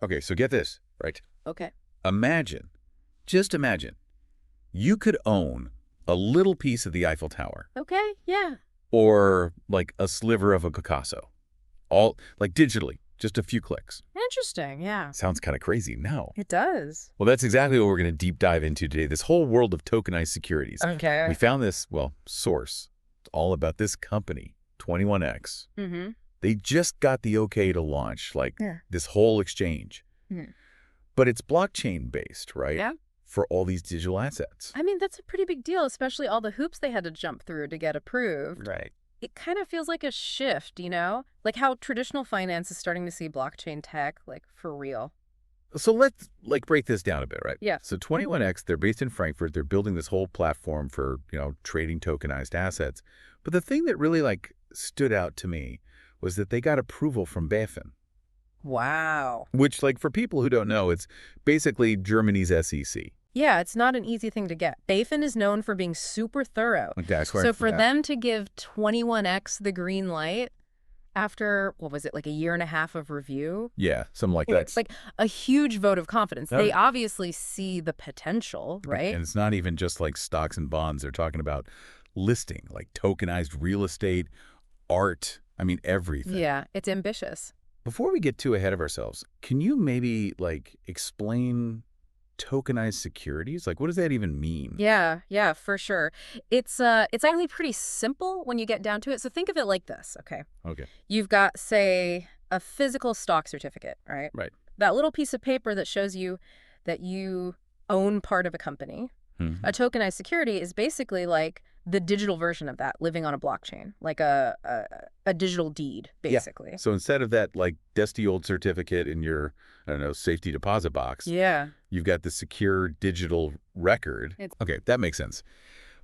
Okay, so get this, right? Okay. Imagine, just imagine, you could own a little piece of the Eiffel Tower Okay, yeah. or like a sliver of a Picasso, all like digitally, just a few clicks. Interesting, yeah. Sounds kind of crazy, no? It does. Well, that's exactly what we're going to deep dive into today, this whole world of tokenized securities. Okay. We found this, well, source. It's all about this company, 21X. Mm-hmm. They just got the okay to launch, like, Yeah. this whole exchange. Mhm. But it's blockchain-based, right? Yeah. For all these digital assets. I mean, that's a pretty big deal, especially all the hoops they had to jump through to get approved. Right. It kind of feels like a shift, Like how traditional finance is starting to see blockchain tech, like, for real. So let's, like, break this down a bit, right? Yeah. So 21X, they're based in Frankfurt. They're building this whole platform for, trading tokenized assets. But the thing that really, like, stood out to me was that they got approval from BaFin. Wow. Which, like, for people who don't know, it's basically Germany's SEC. Yeah, it's not an easy thing to get. BaFin is known for being super thorough. That's So for them to give 21X the green light after, what was it, like a year and a half of review? Yeah, something like that. It's like a huge vote of confidence. Oh. They obviously see the potential, right? And it's not even just like stocks and bonds. They're talking about listing, like tokenized real estate, art, everything. Yeah, it's ambitious. Before we get too ahead of ourselves, can you maybe, like, explain tokenized securities? Like, what does that even mean? Yeah, for sure. It's actually pretty simple when you get down to it. So think of it like this, okay? Okay. You've got, say, a physical stock certificate, right? Right. That little piece of paper that shows you that you own part of a company. Mm-hmm. A tokenized security is basically like the digital version of that, living on a blockchain, like a digital deed, basically. Yeah. So instead of that, like, dusty old certificate in your, I don't know, safety deposit box, Yeah. you've got the secure digital record. Okay, that makes sense.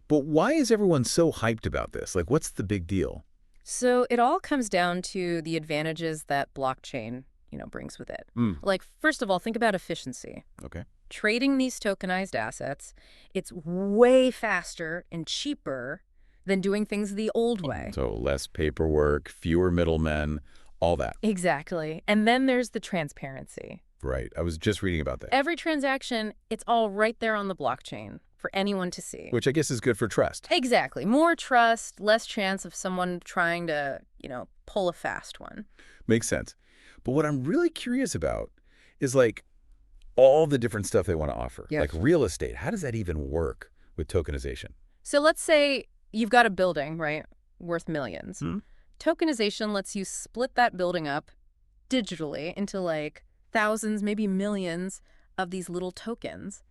But why is everyone so hyped about this? Like, what's the big deal? So it all comes down to the advantages that blockchain, brings with it. Like, first of all, think about efficiency. Okay. Trading these tokenized assets, it's way faster and cheaper than doing things the old way. So less paperwork, fewer middlemen, all that. Exactly. And then there's the transparency. Right. I was just reading about that. Every transaction, it's all right there on the blockchain for anyone to see. Which I guess is good for trust. Exactly. More trust, less chance of someone trying to, pull a fast one. Makes sense. But what I'm really curious about is, like, all the different stuff they want to offer. Yeah. Like real estate. How does that even work with tokenization? So let's say you've got a building, right, worth millions. Hmm. Tokenization lets you split that building up digitally into, like, thousands, maybe millions of these little tokens.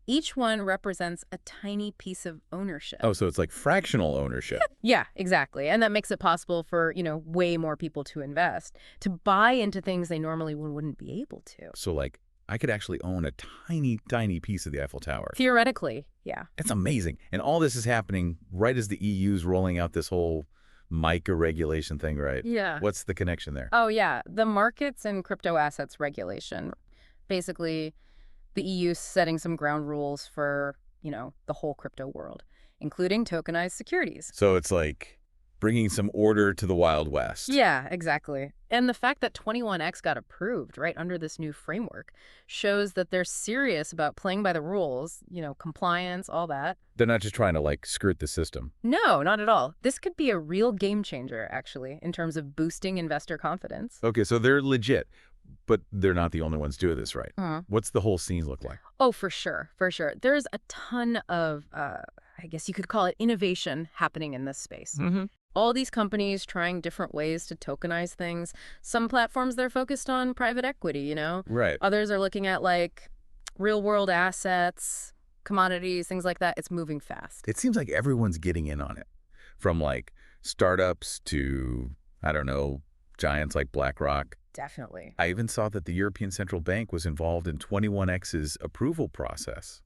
Each one represents a tiny piece of ownership. Oh, so it's like fractional ownership. Yeah, exactly. And that makes it possible for, way more people to invest, to buy into things they normally wouldn't be able to. So, like, I could actually own a tiny, tiny piece of the Eiffel Tower. Theoretically, yeah. It's amazing. And all this is happening right as the EU's rolling out this whole MiCA regulation thing, right? Yeah. What's the connection there? Oh, yeah. The markets and crypto assets regulation. Basically, the EU setting some ground rules for, the whole crypto world, including tokenized securities. So it's like bringing some order to the Wild West. Yeah, exactly. And the fact that 21X got approved right under this new framework shows that they're serious about playing by the rules, compliance, all that. They're not just trying to, like, skirt the system. No, not at all. This could be a real game changer, actually, in terms of boosting investor confidence. Okay, so they're legit, but they're not the only ones doing this, right? Uh-huh. What's the whole scene look like? Oh, for sure, for sure. There's a ton of, I guess you could call it innovation happening in this space. Mm-hmm. All these companies trying different ways to tokenize things. Some platforms, they're focused on private equity, Right. Others are looking at, like, real-world assets, commodities, things like that. It's moving fast. It seems like everyone's getting in on it. From, like, startups to, I don't know, giants like BlackRock. Definitely. I even saw that the European Central Bank was involved in 21X's approval process.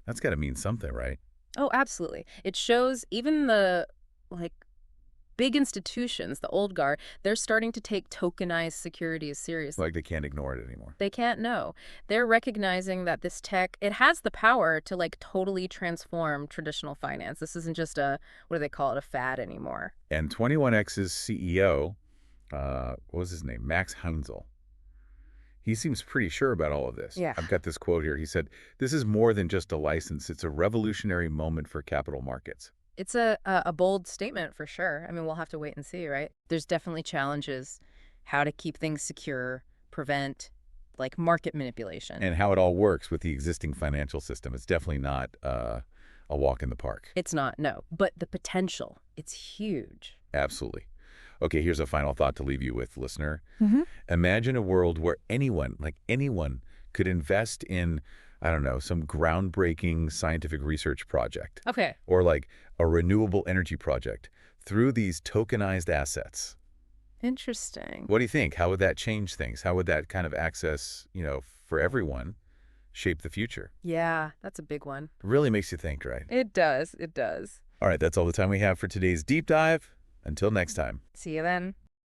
That's got to mean something, right? Oh, absolutely. It shows even the, like, big institutions, the old guard, they're starting to take tokenized securities seriously. Like they can't ignore it anymore. They can't know. They're recognizing that this tech, it has the power to, like, totally transform traditional finance. This isn't just a, what do they call it, a fad anymore. And 21X's CEO, what was his name? Max Heinzel. He seems pretty sure about all of this. Yeah. I've got this quote here. He said, "This is more than just a license. It's a revolutionary moment for capital markets." It's a bold statement for sure. I mean, we'll have to wait and see, right? There's definitely challenges, how to keep things secure, prevent like market manipulation. And how it all works with the existing financial system. It's definitely not a walk in the park. It's not, no, but the potential, it's huge. Absolutely. Okay, here's a final thought to leave you with, listener. Mm-hmm. Imagine a world where anyone, like anyone, could invest in, I don't know, some groundbreaking scientific research project. Okay. Or like a renewable energy project through these tokenized assets. Interesting. What do you think? How would that change things? How would that kind of access, for everyone, shape the future? Yeah, that's a big one. Really makes you think, right? It does. It does. All right, that's all the time we have for today's deep dive. Until next time. See you then.